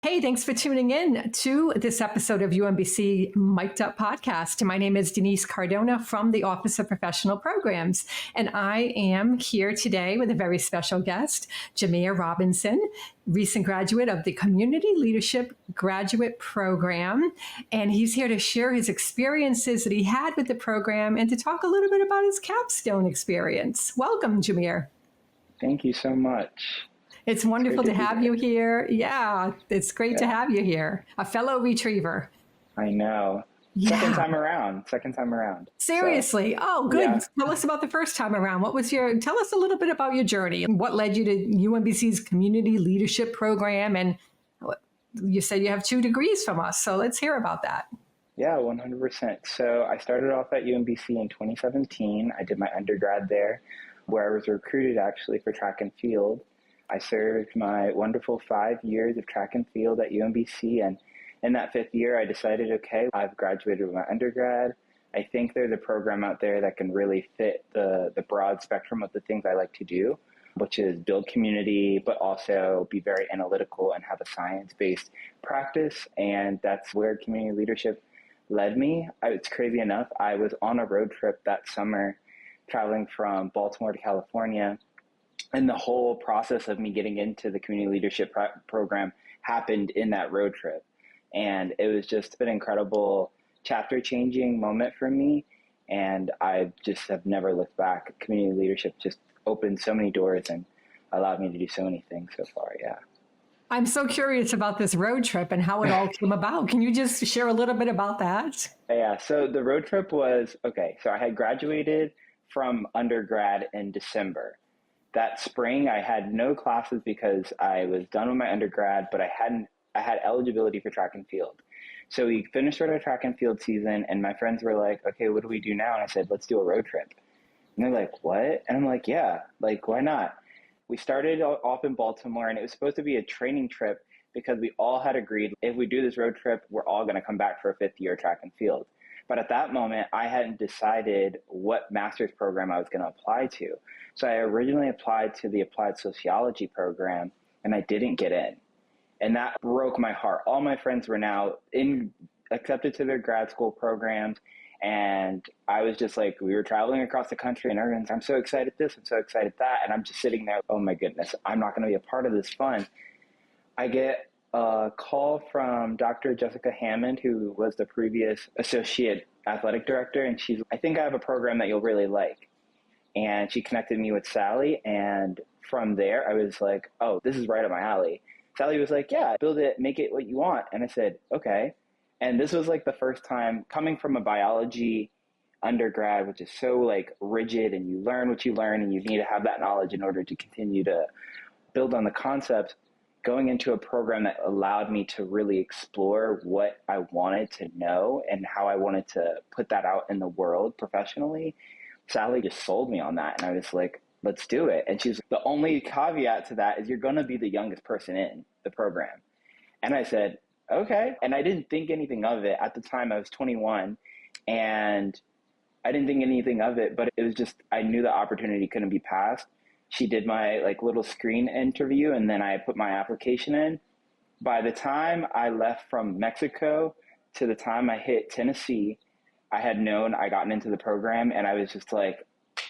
Hey, thanks for tuning in to this episode of UMBC Mic'd Up Podcast. My name is Dennise Cardona from the Office of Professional Programs, and I am here today with a very special guest, Jameer Robinson, recent graduate of the Community Leadership Graduate Program. And he's here to share his experiences that he had with the program and to talk a little bit about his capstone experience. Welcome, Jameer. Thank you so much. It's wonderful to have you here. Yeah, it's great to have you here. A fellow retriever. I know. Yeah. Second time around. Seriously. Oh, good. Yeah. Tell us about the first time around. Tell us a little bit about your journey and what led you to UMBC's Community Leadership Program. And you said you have 2 degrees from us. So let's hear about that. Yeah, 100%. So I started off at UMBC in 2017. I did my undergrad there, where I was recruited actually for track and field. I served my wonderful 5 years of track and field at UMBC, and in that 5th year, I decided, okay, I've graduated with my undergrad. I think there's a program out there that can really fit the broad spectrum of the things I like to do, which is build community, but also be very analytical and have a science-based practice, and that's where community leadership led me. It's crazy enough, I was on a road trip that summer, traveling from Baltimore to California. And the whole process of me getting into the community leadership program happened in that road trip. And it was just an incredible chapter-changing moment for me. And I just have never looked back. Community leadership just opened so many doors and allowed me to do so many things so far, yeah. I'm so curious about this road trip and how it all came about. Can you just share a little bit about that? Yeah, so the road trip was, so I had graduated from undergrad in December. That spring, I had no classes because I was done with my undergrad, but I had eligibility for track and field. So we finished our track and field season, and my friends were like, okay, what do we do now? And I said, let's do a road trip. And they're like, what? And I'm like, yeah, why not? We started off in Baltimore, and it was supposed to be a training trip because we all had agreed, if we do this road trip, we're all going to come back for a 5th year track and field. But at that moment, I hadn't decided what master's program I was going to apply to. So I originally applied to the applied sociology program, and I didn't get in. And that broke my heart. All my friends were now accepted to their grad school programs. And I was just like, we were traveling across the country, and everyone's, I'm so excited this, I'm so excited that. And I'm just sitting there, oh my goodness, I'm not going to be a part of this fun. I get a call from Dr. Jessica Hammond, who was the previous associate athletic director. And she's, I think I have a program that you'll really like. And she connected me with Sally. And from there, I was like, oh, this is right up my alley. Sally was like, yeah, build it, make it what you want. And I said, okay. And this was like the first time coming from a biology undergrad, which is so like rigid, and you learn what you learn, and you need to have that knowledge in order to continue to build on the concepts. Going into a program that allowed me to really explore what I wanted to know and how I wanted to put that out in the world professionally, Sally just sold me on that. And I was like, let's do it. And she's the only caveat to that is you're going to be the youngest person in the program. And I said, okay. And I didn't think anything of it. At the time, I was 21, and I didn't think anything of it, but it was just, I knew the opportunity couldn't be passed. She did my little screen interview, and then I put my application in. By the time I left from Mexico to the time I hit Tennessee, I had known I gotten into the program, and I was just like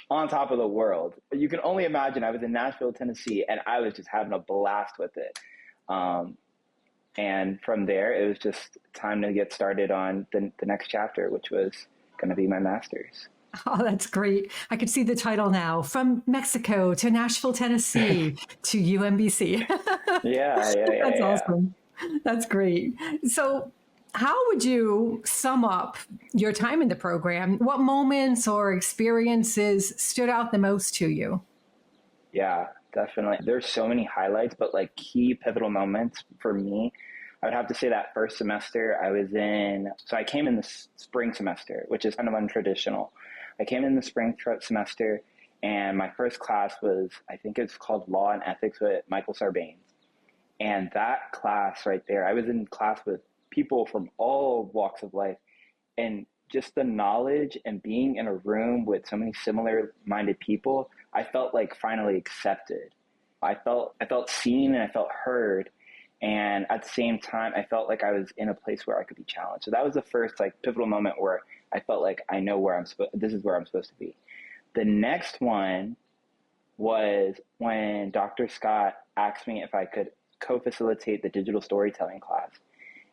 on top of the world. You can only imagine, I was in Nashville, Tennessee, and I was just having a blast with it. And from there, it was just time to get started on the next chapter, which was going to be my master's. Oh, that's great. I could see the title now. From Mexico to Nashville, Tennessee to UMBC. Yeah. That's awesome. That's great. So how would you sum up your time in the program? What moments or experiences stood out the most to you? Yeah, definitely. There's so many highlights, but like key pivotal moments for me, I would have to say that first semester I came in the spring semester, which is kind of untraditional. I came in the spring semester, and my first class was, I think it's called Law and Ethics with Michael Sarbanes. And that class right there, I was in class with people from all walks of life, and just the knowledge and being in a room with so many similar-minded people, I felt like finally accepted. I felt seen and I felt heard. And at the same time, I felt like I was in a place where I could be challenged. So that was the first like pivotal moment where I felt like I know where this is where I'm supposed to be. The next one was when Dr. Scott asked me if I could co-facilitate the digital storytelling class.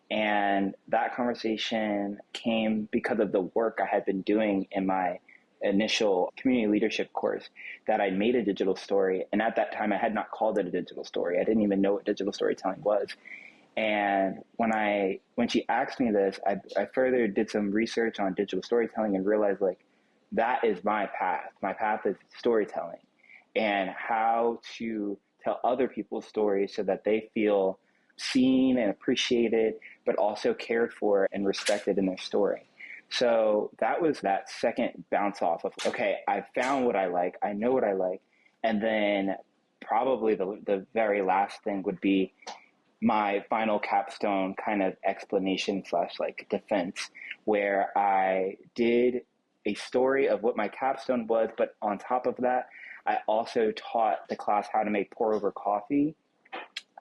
And that conversation came because of the work I had been doing in my initial community leadership course, that I made a digital story. And at that time, I had not called it a digital story. I didn't even know what digital storytelling was. And when she asked me this, I further did some research on digital storytelling and realized like, that is my path. My path is storytelling and how to tell other people's stories so that they feel seen and appreciated, but also cared for and respected in their story. So that was that second bounce off of, okay, I found what I like, I know what I like. And then probably the very last thing would be my final capstone kind of explanation / like defense, where I did a story of what my capstone was, but on top of that, I also taught the class how to make pour over coffee,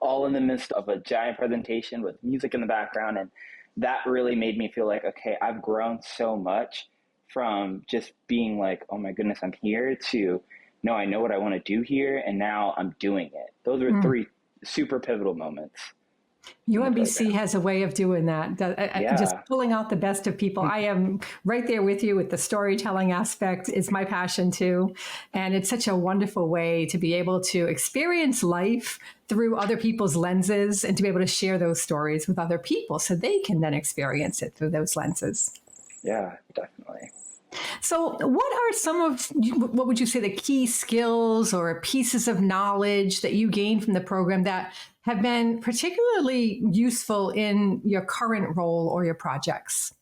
all in the midst of a giant presentation with music in the background. And that really made me feel like, okay, I've grown so much from just being like, oh my goodness, I'm here, to no, I know what I want to do here, and now I'm doing it. Those are three super pivotal moments. UMBC has a way of doing that, just pulling out the best of people. I am right there with you with the storytelling aspect is my passion too. And it's such a wonderful way to be able to experience life through other people's lenses and to be able to share those stories with other people so they can then experience it through those lenses. Yeah, definitely. So what are some of, what would you say, the key skills or pieces of knowledge that you gained from the program that have been particularly useful in your current role or your projects?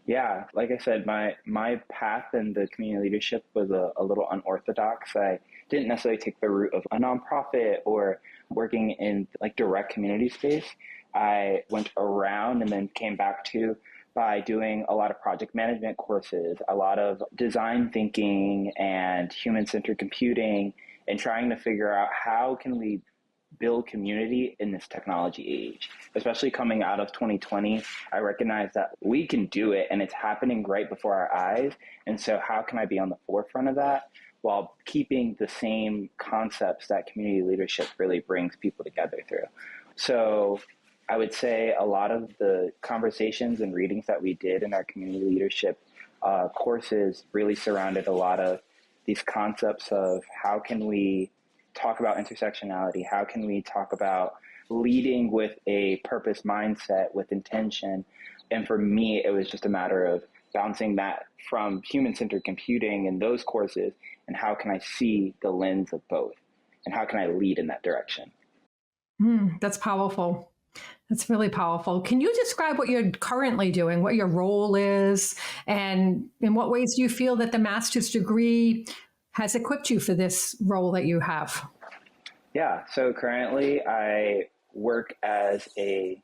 Yeah, like I said, my path in the community leadership was a little unorthodox. I didn't necessarily take the route of a nonprofit or working in like direct community space. I went around and then came back to by doing a lot of project management courses, a lot of design thinking and human-centered computing, and trying to figure out how can we build community in this technology age. Especially coming out of 2020, I recognize that we can do it and it's happening right before our eyes. And so how can I be on the forefront of that while keeping the same concepts that community leadership really brings people together through? So I would say a lot of the conversations and readings that we did in our community leadership courses really surrounded a lot of these concepts of how can we talk about intersectionality, how can we talk about leading with a purpose mindset, with intention. And for me, it was just a matter of bouncing that from human-centered computing and those courses, and how can I see the lens of both, and how can I lead in that direction? That's powerful. That's really powerful. Can you describe what you're currently doing, what your role is, and in what ways do you feel that the master's degree has equipped you for this role that you have? Yeah, so currently I work as a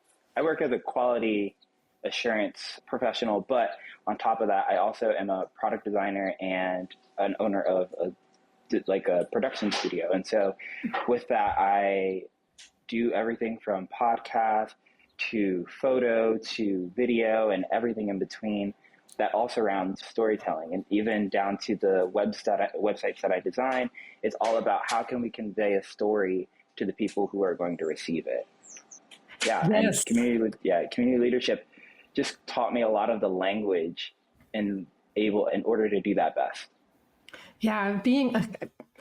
quality assurance professional, but on top of that, I also am a product designer and an owner of a production studio. And so with that, I do everything from podcast to photo to video and everything in between that all surrounds storytelling, and even down to the websites that I design. It's all about how can we convey a story to the people who are going to receive it. Yeah, yes. And community leadership just taught me a lot of the language in order to do that best. Yeah,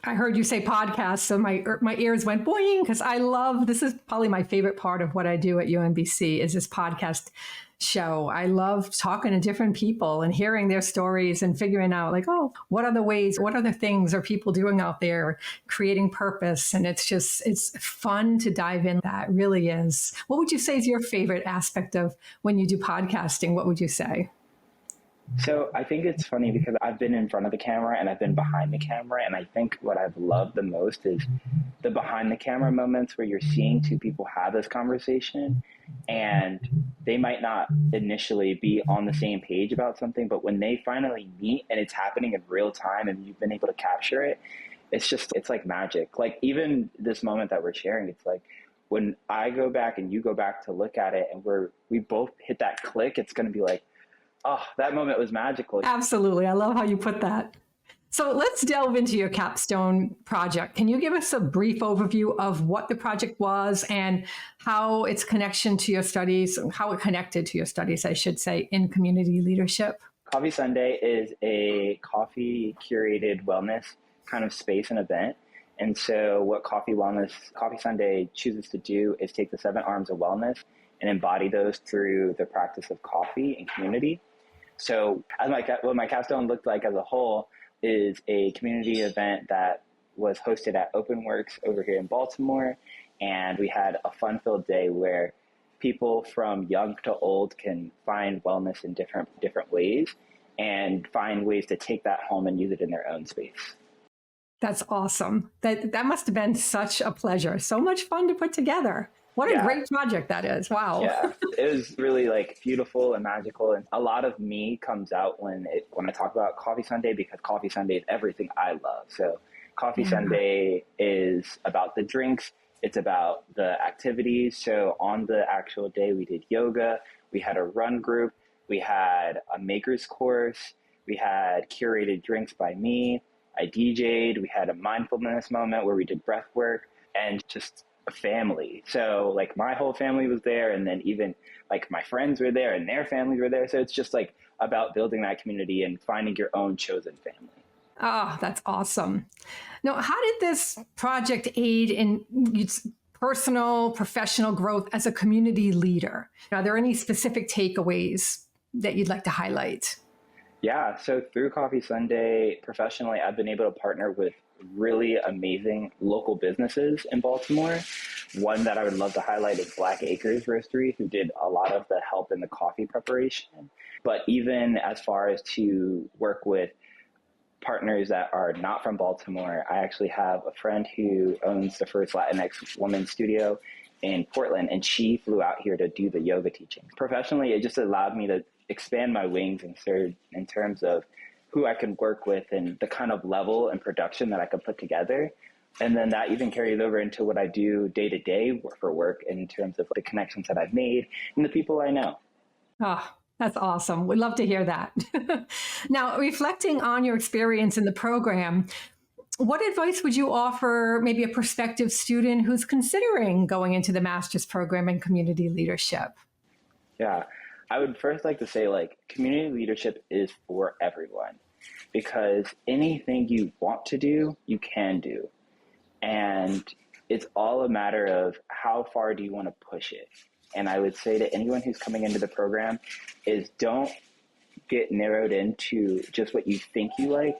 I heard you say podcast, so my ears went boing, because this is probably my favorite part of what I do at UMBC is this podcast show. I love talking to different people and hearing their stories and figuring out like, oh, what other things are people doing out there creating purpose? And it's fun to dive in. That really is. What would you say is your favorite aspect of when you do podcasting? What would you say? So I think it's funny because I've been in front of the camera and I've been behind the camera. And I think what I've loved the most is the behind the camera moments where you're seeing two people have this conversation and they might not initially be on the same page about something, but when they finally meet and it's happening in real time and you've been able to capture it, it's like magic. Like even this moment that we're sharing, it's like when I go back and you go back to look at it and we both hit that click, it's going to be like, oh, that moment was magical. Absolutely. I love how you put that. So let's delve into your capstone project. Can you give us a brief overview of what the project was and how its connection to your studies, how it connected to your studies, I should say, in community leadership? Coffee Sunday is a coffee curated wellness kind of space and event. And so what Coffee Sunday chooses to do is take the 7 arms of wellness and embody those through the practice of coffee and community. So what my capstone looked like as a whole is a community event that was hosted at OpenWorks over here in Baltimore. And we had a fun-filled day where people from young to old can find wellness in different ways and find ways to take that home and use it in their own space. That's awesome. That must have been such a pleasure. So much fun to put together. What a great project that is. Wow. Yeah, it was really like beautiful and magical. And a lot of me comes out when I talk about Coffee Sunday, because Coffee Sunday is everything I love. So Coffee Sunday is about the drinks. It's about the activities. So on the actual day, we did yoga. We had a run group. We had a maker's course. We had curated drinks by me. I DJ'd. We had a mindfulness moment where we did breath work and just a family. So like my whole family was there, and then even like my friends were there and their families were there. So it's just like about building that community and finding your own chosen family. Oh, that's awesome. Now, how did this project aid in personal, professional growth as a community leader? Are there any specific takeaways that you'd like to highlight? Yeah, so through Coffee Sunday, professionally, I've been able to partner with really amazing local businesses in Baltimore. One that I would love to highlight is Black Acres Roastery, who did a lot of the help in the coffee preparation. But even as far as to work with partners that are not from Baltimore, I actually have a friend who owns the first Latinx women's studio in Portland, and she flew out here to do the yoga teaching. Professionally, it just allowed me to expand my wings in terms of who I can work with and the kind of level and production that I can put together. And then that even carries over into what I do day to day for work in terms of the connections that I've made and the people I know. Oh, that's awesome. We'd love to hear that. Now, reflecting on your experience in the program, what advice would you offer maybe a prospective student who's considering going into the master's program in community leadership? Yeah, I would first like to say, like, community leadership is for everyone, because anything you want to do, you can do. And it's all a matter of how far do you want to push it. And I would say to anyone who's coming into the program is don't get narrowed into just what you think you like.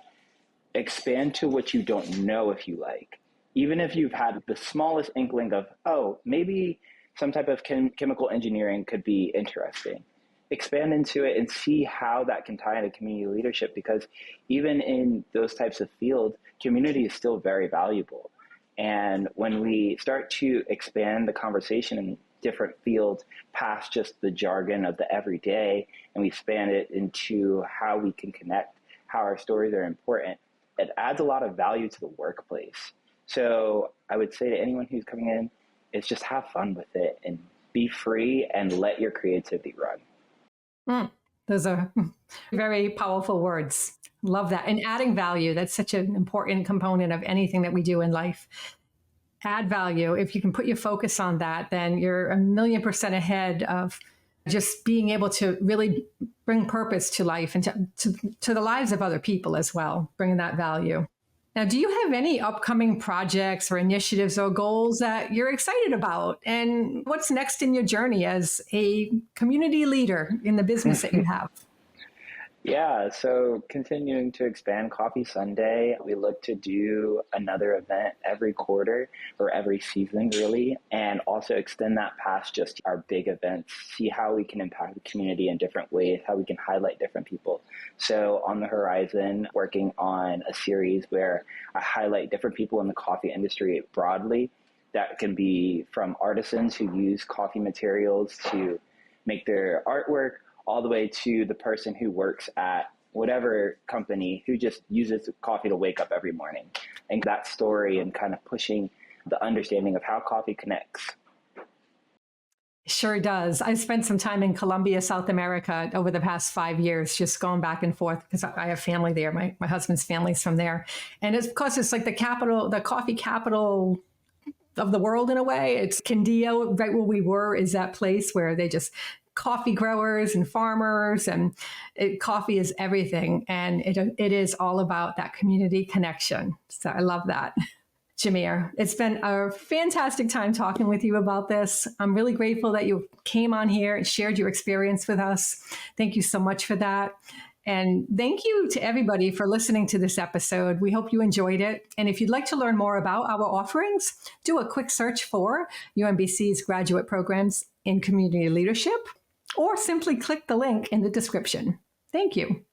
Expand to what you don't know if you like. Even if you've had the smallest inkling of, oh, maybe some type of chemical engineering could be interesting. Expand into it and see how that can tie into community leadership, because even in those types of fields, community is still very valuable. And when we start to expand the conversation in different fields past just the jargon of the everyday, and we span it into how we can connect, how our stories are important, it adds a lot of value to the workplace. So I would say to anyone who's coming in, is just have fun with it and be free and let your creativity run. Those are very powerful words. Love that. And adding value, that's such an important component of anything that we do in life. Add value. If you can put your focus on that, then you're 1,000,000% ahead of just being able to really bring purpose to life and to the lives of other people as well, bringing that value. Now, do you have any upcoming projects or initiatives or goals that you're excited about? And what's next in your journey as a community leader in the business that you have? Yeah, so continuing to expand Coffee Sunday, we look to do another event every quarter or every season, really, and also extend that past just our big events, see how we can impact the community in different ways, how we can highlight different people. So on the horizon, working on a series where I highlight different people in the coffee industry broadly. That can be from artisans who use coffee materials to make their artwork, all the way to the person who works at whatever company who just uses coffee to wake up every morning. And that story and kind of pushing the understanding of how coffee connects Sure does. I spent some time in Colombia, South America over the past 5 years, just going back and forth because I have family there. My husband's family's from there. And it's because it's like the capital, the coffee capital of the world in a way. It's Quindío, right where we were, is that place where they just coffee growers and farmers, and coffee is everything. And it is all about that community connection. So I love that. Jameer, it's been a fantastic time talking with you about this. I'm really grateful that you came on here and shared your experience with us. Thank you so much for that. And thank you to everybody for listening to this episode. We hope you enjoyed it. And if you'd like to learn more about our offerings, do a quick search for UMBC's graduate programs in community leadership, or simply click the link in the description. Thank you.